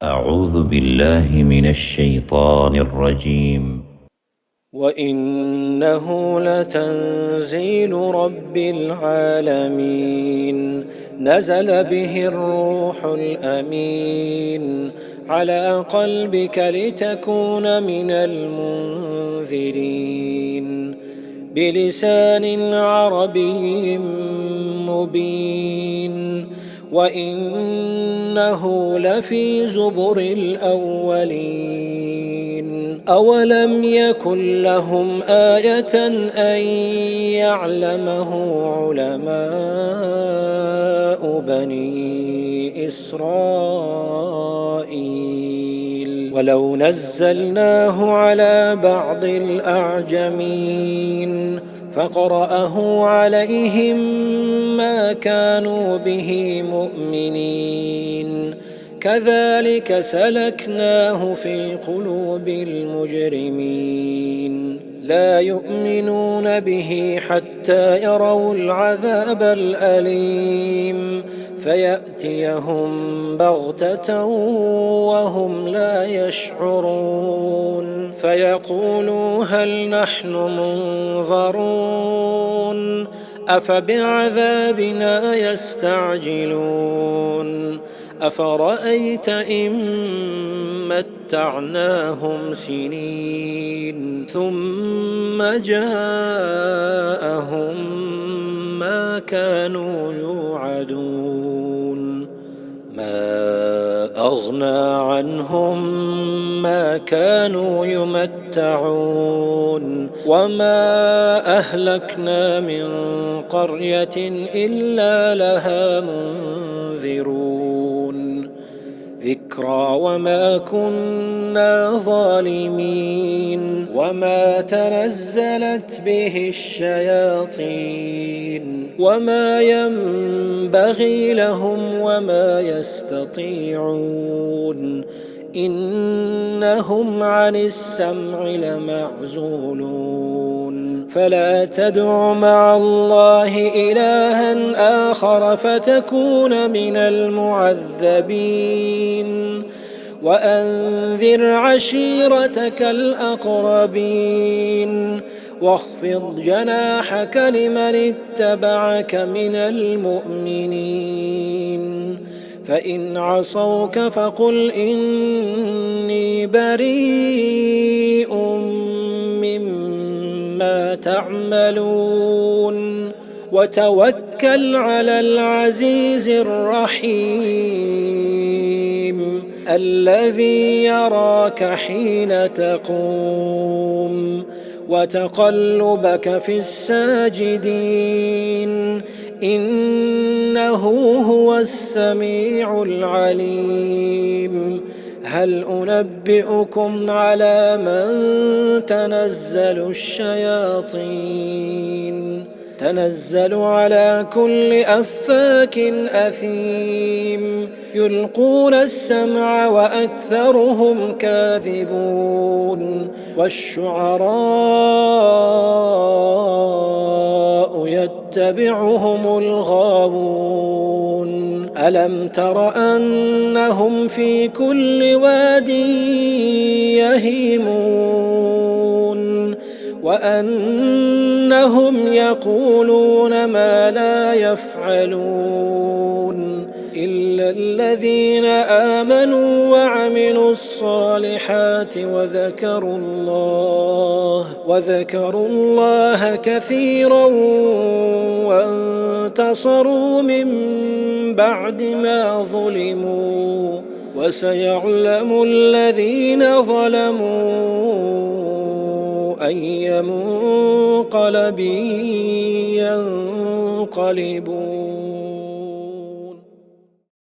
أعوذ بالله من الشيطان الرجيم. وإنه لتنزيل رب العالمين نزل به الروح الأمين على قلبك لتكون من المنذرين بلسان عربي مبين وإنه لفي زبر الأولين أولم يكن لهم آية أن يعلمه علماء بني إسرائيل ولو نزلناه على بعض الأعجمين فقرأه عليهم ما كانوا به مؤمنين كذلك سلكناه في قلوب المجرمين لا يؤمنون به حتى يروا العذاب الأليم فيأتيهم بغتة وهم لا يشعرون فيقولوا هل نحن منظرون أفبعذابنا يستعجلون أفرأيت إن متعناهم سنين ثم جاءهم ما كانوا يوعدون ما أغنى عنهم ما كانوا يمتعون وما أهلكنا من قرية إلا لها منذرون ذكرى وما كنا ظالمين وما تنزلت به الشياطين وما ينبغي لهم وما يستطيعون إنهم عن السمع لمعزولون فلا تدع مع الله إلها آخر فتكون من المعذبين وأنذر عشيرتك الأقربين واخفض جناحك لمن اتبعك من المؤمنين فإن عصوك فقل إني بريء مما تعملون وتوكل على العزيز الرحيم الذي يراك حين تقوم وتقلبك في الساجدين إنه هو السميع العليم هل أنبئكم على من تنزل الشياطين تنزل على كل أفاك أثيم يلقون السمع وأكثرهم كاذبون والشعراء يتبعهم الغاوون ألم تر أنهم في كل واد يهيمون وأنهم يقولون ما لا يفعلون إلا الذين آمنوا وعملوا الصالحات وذكروا الله كثيرا وانتصروا من بعد ما ظلموا وسيعلم الذين ظلموا أي منقلب ينقلبون.